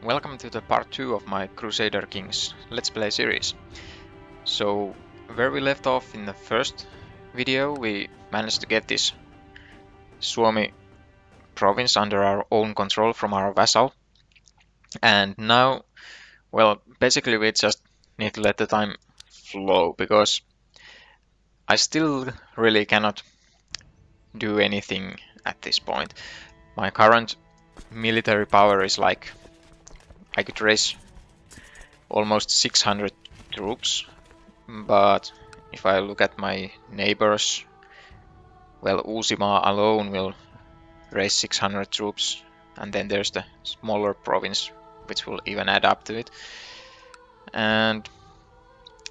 Welcome to the part 2 of my Crusader Kings Let's Play series. So, where we left off in the first video, we managed to get this Suomi province under our own control from our vassal. And now, well, basically we just need to let the time flow, because I still really cannot do anything at this point. My current military power is like, I could raise almost 600 troops, but if I look at my neighbors, well, Uusimaa alone will raise 600 troops, and then there's the smaller province which will even add up to it. And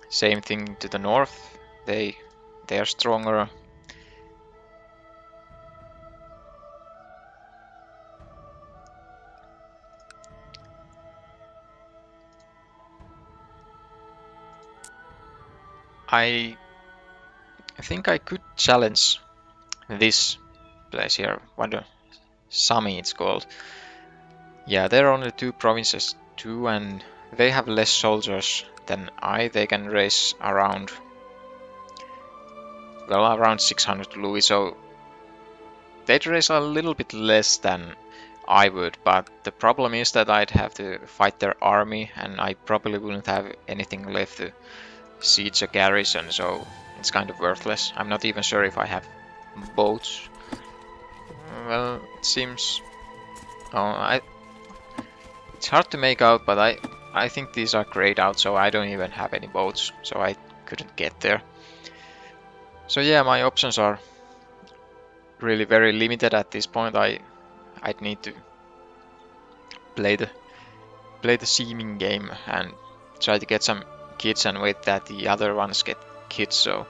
same thing to the north, they are stronger. I think I could challenge this place here. What Sami it's called. Yeah, there are only two provinces too, and they have less soldiers than I. They can raise around, well, around 600 Louis, so they'd raise a little bit less than I would, but the problem is that I'd have to fight their army, and I probably wouldn't have anything left to siege a garrison, so it's kind of worthless. I'm not even sure if I have boats. Well, it seems... Oh, it's hard to make out, but I think these are grayed out, so I don't even have any boats, so I couldn't get there. So yeah, my options are really very limited at this point. I'd need to play the seeming game and try to get some kids and wait that the other ones get kids, so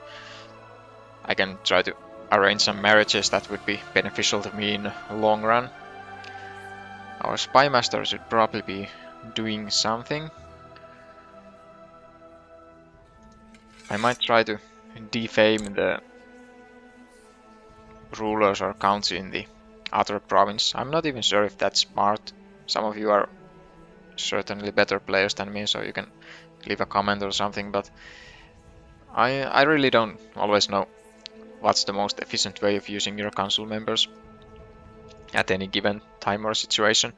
I can try to arrange some marriages that would be beneficial to me in the long run. Our spy master should probably be doing something. I might try to defame the rulers or counts in the other province. I'm not even sure if that's smart. Some of you are certainly better players than me, so you can leave a comment or something, but I really don't always know what's the most efficient way of using your council members at any given time or situation.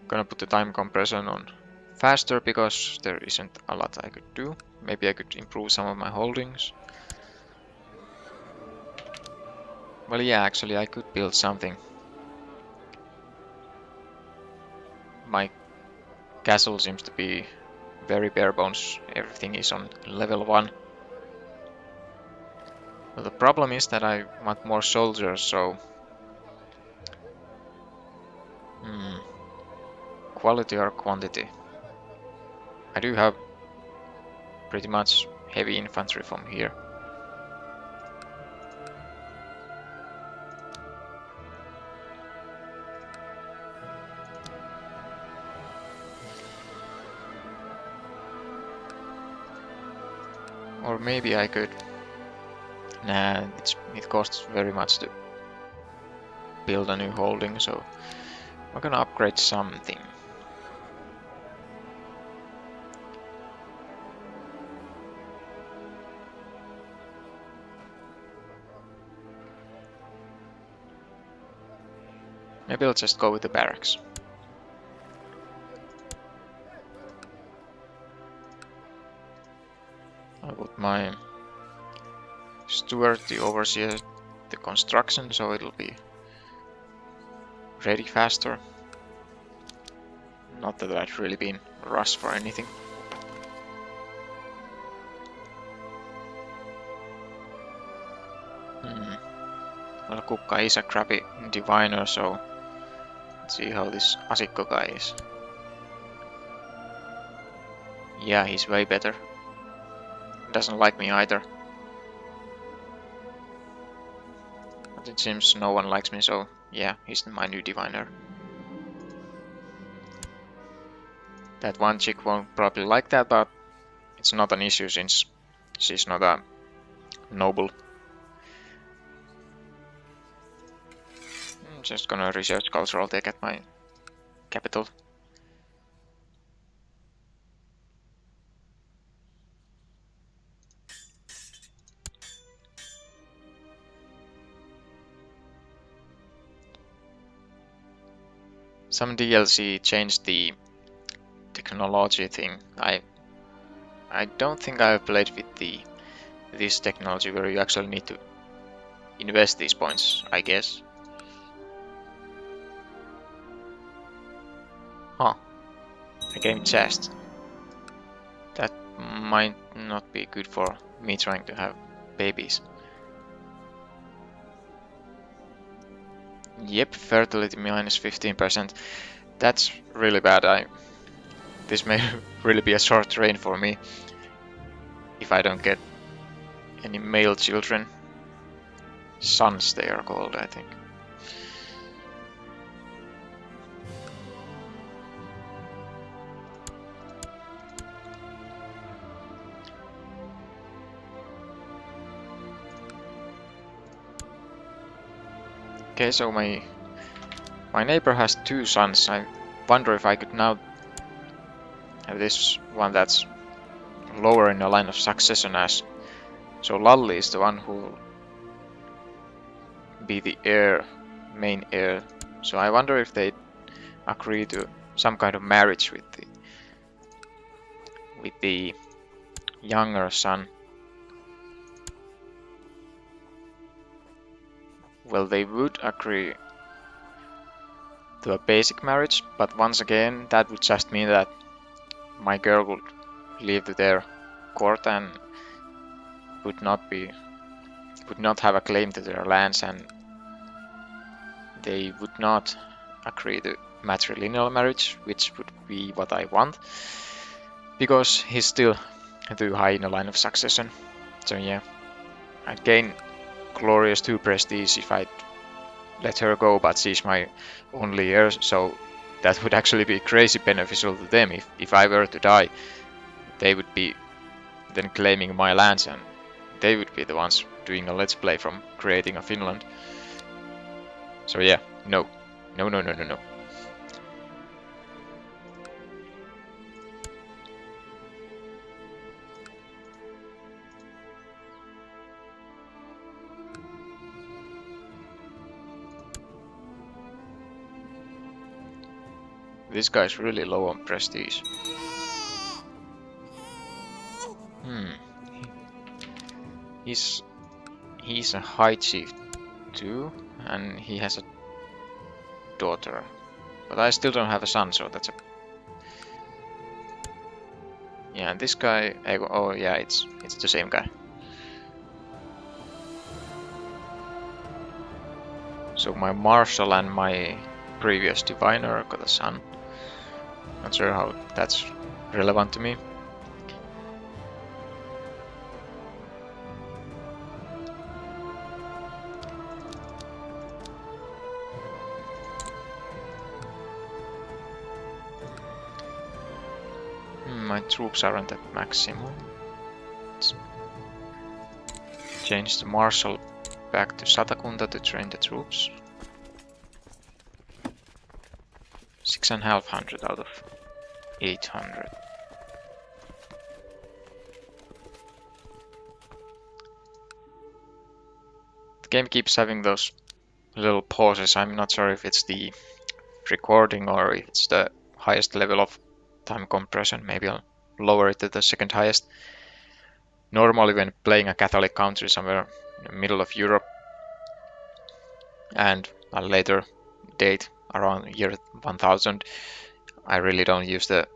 Gonna put the time compression on faster because there isn't a lot I could do. Maybe I could improve some of my holdings. Well, yeah, actually I could build something. My castle seems to be very bare bones. Everything is on level 1. Well, the problem is that I want more soldiers, so... Quality or quantity? I do have pretty much heavy infantry from here. Or maybe I could... Nah, it costs very much to build a new holding, so I'm gonna upgrade something. Maybe I'll just go with the barracks. I'll put my steward to oversee the construction, so it'll be ready faster. Not that I've really been rushed for anything. Well, Kukka is a crappy diviner, so let's see how this Asikko guy is. Yeah, he's way better. Doesn't like me either. But it seems no one likes me, so yeah, he's my new diviner. That one chick won't probably like that, but it's not an issue since she's not a noble. I'm just gonna research cultural tech at my capital. some DLC changed the technology thing. I don't think I've played with this technology where you actually need to invest these points, I guess. Huh, a game chest. That might not be good for me trying to have babies. Yep, fertility minus 15%. That's really bad. This may really be a short reign for me if I don't get any male children. Sons they are called, I think. Okay, so my neighbor has 2 sons. I wonder if I could now have this one that's lower in the line of succession as. So Lalli is the one who will be the heir, main heir. So I wonder if they agree to some kind of marriage with the younger son. Well, they would agree to a basic marriage, but once again, that would just mean that my girl would leave to their court and would not have a claim to their lands, and they would not agree to matrilineal marriage, which would be what I want, because he's still too high in the line of succession. So yeah, I'd gain glorious 2 prestige if I'd let her go, but she's my only heir, so that would actually be crazy beneficial to them. If I were to die, they would be then claiming my lands, and they would be the ones doing a let's play from creating a Finland. So yeah, no. No, no, no, no, no. This guy's really low on prestige. He's a high chief too, and he has a daughter. But I still don't have a son, so that's a... Yeah, this guy... Oh yeah, it's the same guy. So my marshal and my previous diviner got a son. Not sure how that's relevant to me. My troops aren't at maximum. Let's change the marshal back to Satakunta to train the troops. 6,500 out of 800. The game keeps having those little pauses. I'm not sure if it's the recording or if it's the highest level of time compression. Maybe I'll lower it to the second highest. Normally when playing a Catholic country somewhere in the middle of Europe and a later date around year 1000, I really don't use the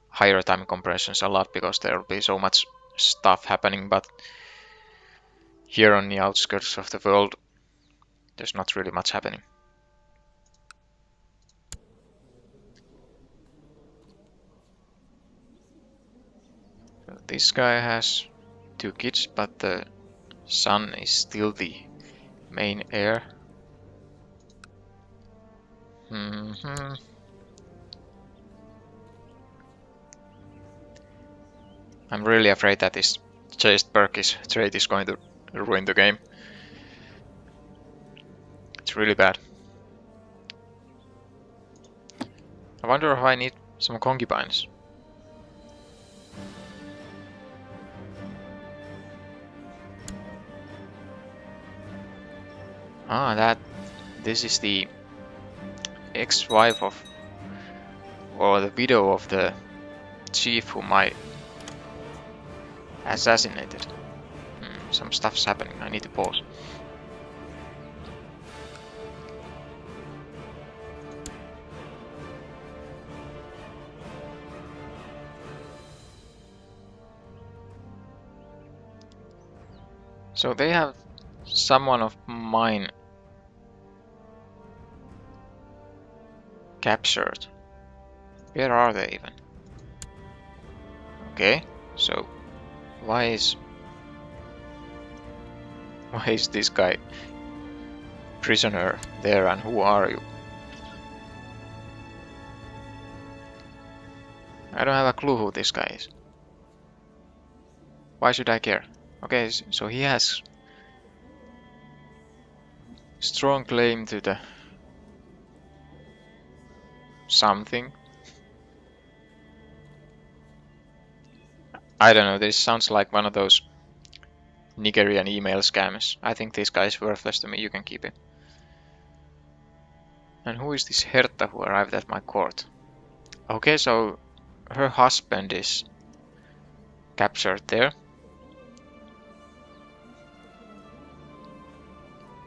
higher time compressions a lot because there will be so much stuff happening, but here on the outskirts of the world there's not really much happening. So this guy has 2 kids, but the son is still the main heir. I'm really afraid that this chaste Perkis trait is going to ruin the game. It's really bad. I wonder if I need some concubines. This is the ex-wife of, or the widow of the chief whom I assassinated. Some stuff's happening, I need to pause. So they have someone of mine captured. Where are they even? Okay, so why is this guy prisoner there, and who are you? I don't have a clue who this guy is. Why should I care? Okay, so he has strong claim to the something. I don't know, this sounds like one of those Nigerian email scams. I think this guy is worthless to me, you can keep him. And who is this Herta who arrived at my court? Okay, so her husband is captured there.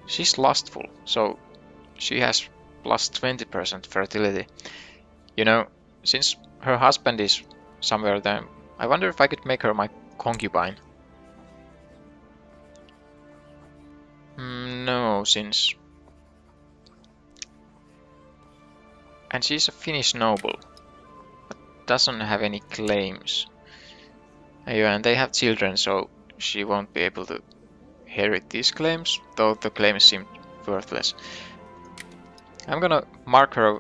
She's lustful, so she has plus 20% fertility. You know, since her husband is somewhere there, I wonder if I could make her my concubine. No, since... And she's a Finnish noble, but doesn't have any claims. Yeah, and they have children, so she won't be able to inherit these claims, though the claims seem worthless. I'm gonna mark her,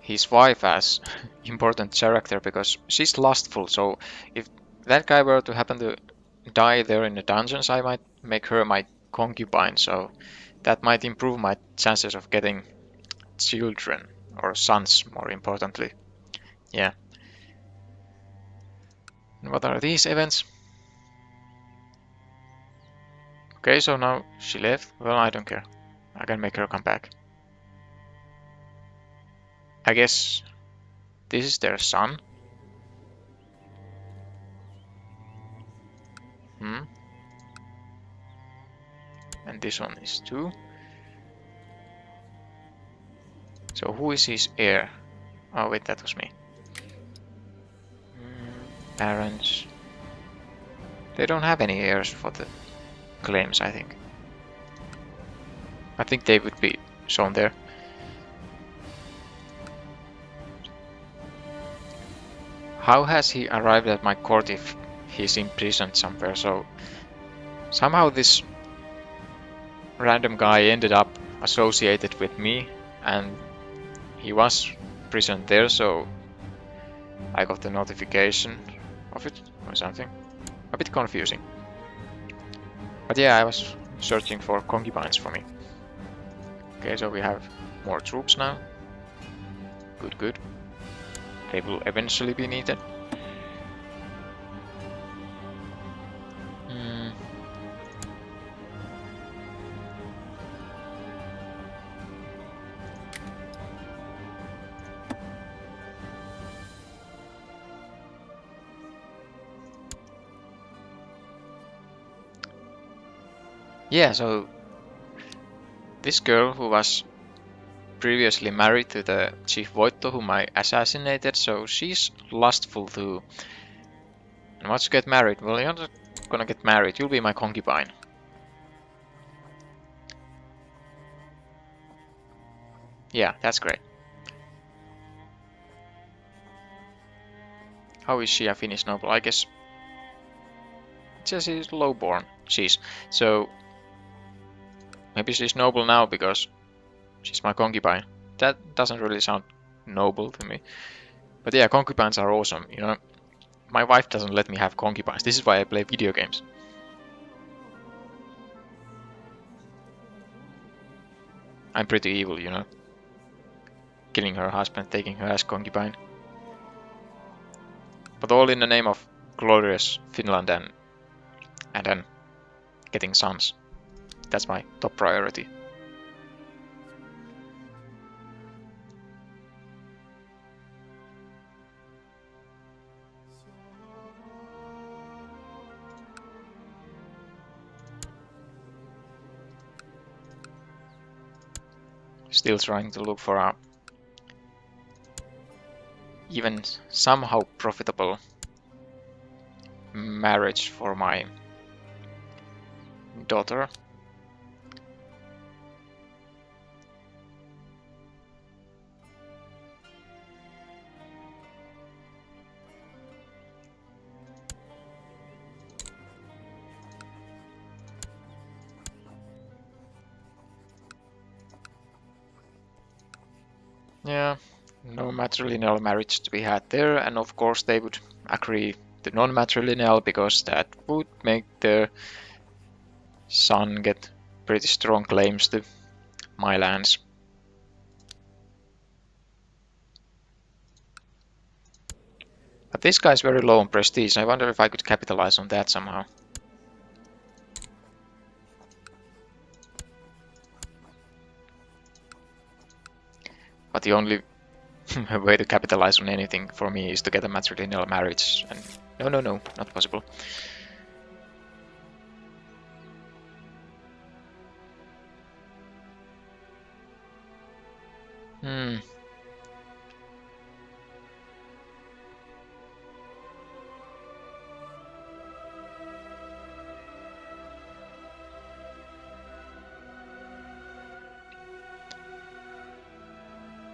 his wife, as important character because she's lustful, so if that guy were to happen to die there in the dungeons, I might make her my concubine, so that might improve my chances of getting children, or sons more importantly. Yeah. And what are these events? Okay, so now she left. Well, I don't care. I can make her come back. I guess this is their son. And this one is 2. So who is his heir? Oh wait, that was me. Parents. They don't have any heirs for the claims, I think. I think they would be shown there. How has he arrived at my court if he's imprisoned somewhere? So somehow this random guy ended up associated with me, and he was imprisoned there, so I got the notification of it or something. A bit confusing. But yeah, I was searching for concubines for me. Okay, so we have more troops now. Good, good. They will eventually be needed. Yeah, so this girl who was previously married to the Chief Voitto whom I assassinated, so she's lustful too. And once you get married, well, you're not gonna get married, you'll be my concubine. Yeah, that's great. How is she a Finnish noble? I guess she's lowborn. So maybe she's noble now because she's my concubine. That doesn't really sound noble to me. But yeah, concubines are awesome, you know. My wife doesn't let me have concubines. This is why I play video games. I'm pretty evil, you know. Killing her husband, taking her as concubine. But all in the name of glorious Finland and then getting sons. That's my top priority. still trying to look for a even somehow profitable marriage for my daughter. Yeah, no matrilineal marriage to be had there, and of course they would agree to non-matrilineal because that would make their son get pretty strong claims to my lands. But this guy's very low on prestige. I wonder if I could capitalize on that somehow. But the only way to capitalize on anything for me is to get a matrilineal marriage. And no, not possible.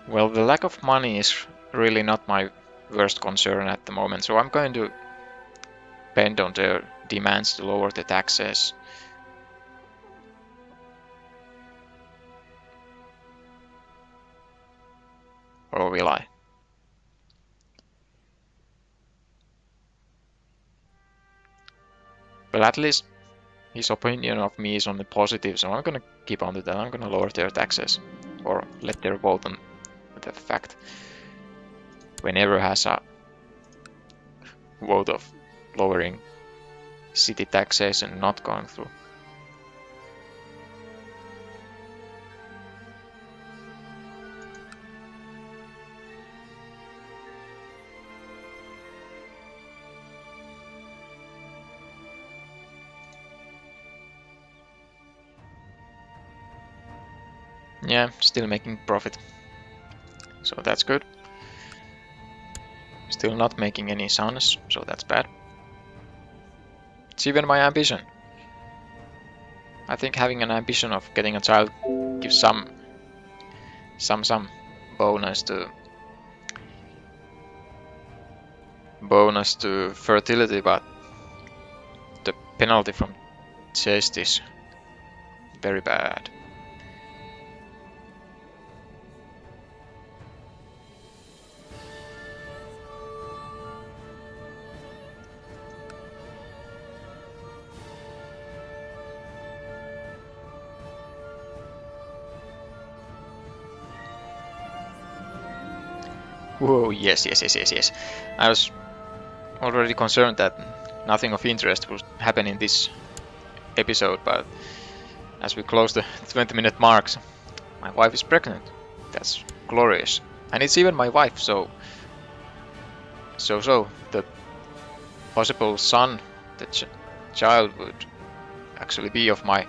Well, the lack of money is really not my worst concern at the moment, so I'm going to bend on their demands to lower the taxes. Or will I? Well, at least his opinion of me is on the positive, so I'm gonna keep on to that. I'm gonna lower their taxes, or let their vote on the fact. Whenever has a vote of lowering city taxation not going through. Yeah, still making profit. So that's good. Still not making any sons, so that's bad. It's even my ambition. I think having an ambition of getting a child gives some bonus to fertility, but the penalty from chest is very bad. Whoa, yes. I was already concerned that nothing of interest would happen in this episode, but as we close the 20-minute marks, my wife is pregnant. That's glorious. And it's even my wife, so the possible son, the child would actually be of my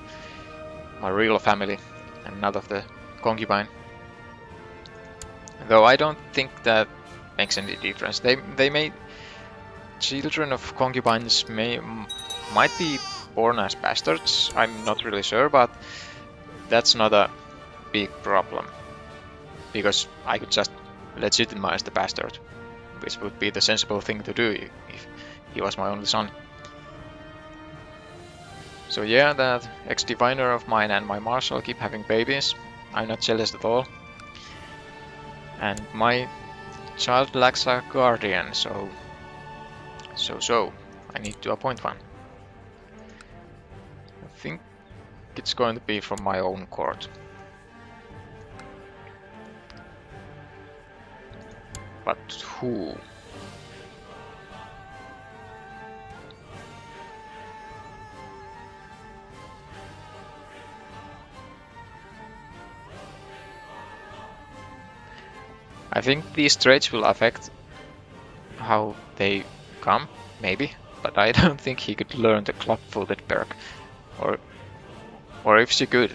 real family and not of the concubine. Though I don't think that makes any difference. They may children of concubines might be born as bastards. I'm not really sure, but that's not a big problem because I could just legitimize the bastard, which would be the sensible thing to do if he was my only son. So yeah, that ex-diviner of mine and my marshal keep having babies. I'm not jealous at all. And my child lacks a guardian, so I need to appoint one. I think it's going to be from my own court. But who? I think these traits will affect how they come, maybe, but I don't think he could learn the club-footed perk. Or if she could,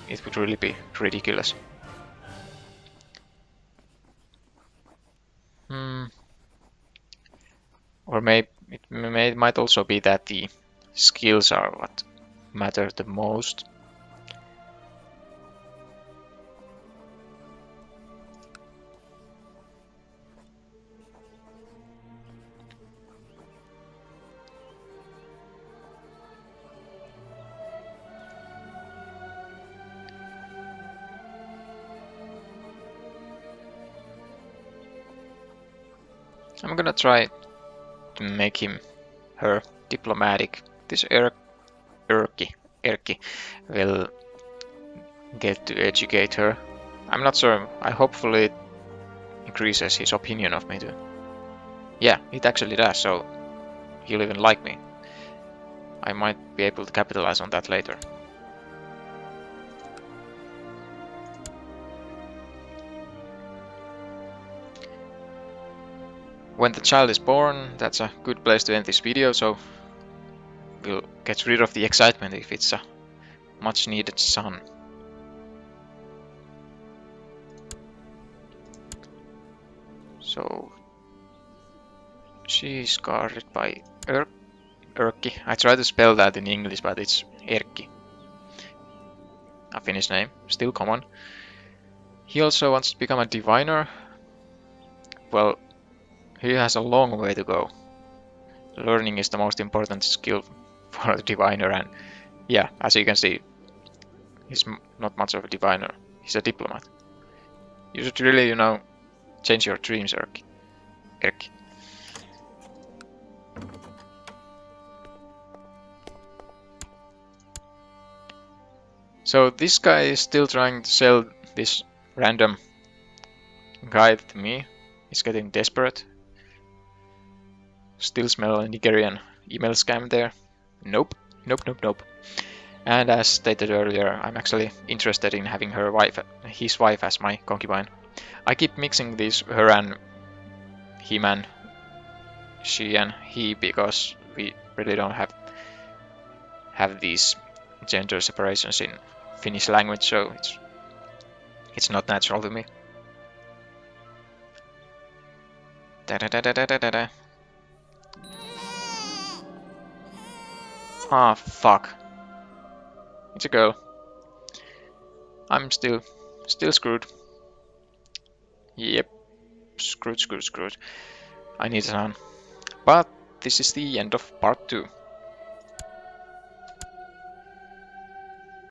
it would really be ridiculous. Or might also be that the skills are what matter the most. I'm gonna try to make her diplomatic. This Erki will get to educate her. I'm not sure. I hopefully it increases his opinion of me too. Yeah, it actually does, so he'll even like me. I might be able to capitalize on that later. When the child is born, that's a good place to end this video, so we'll get rid of the excitement if it's a much needed son. So she's guarded by Erkki. I tried to spell that in English, but it's Erkki. A Finnish name, still common. He also wants to become a diviner. Well, he has a long way to go. Learning is the most important skill for a diviner, and yeah, as you can see, he's not much of a diviner. He's a diplomat. You should really, change your dreams, Erkki. So this guy is still trying to sell this random guy to me. He's getting desperate. Still smell a Nigerian email scam there. Nope. And as stated earlier, I'm actually interested in having his wife as my concubine. I keep mixing these her and him and she and he because we really don't have these gender separations in Finnish language, so it's not natural to me. Da-da-da-da-da-da-da. Ah, fuck. It's a girl. I'm still screwed. Yep. Screwed. I need a son. But this is the end of part 2.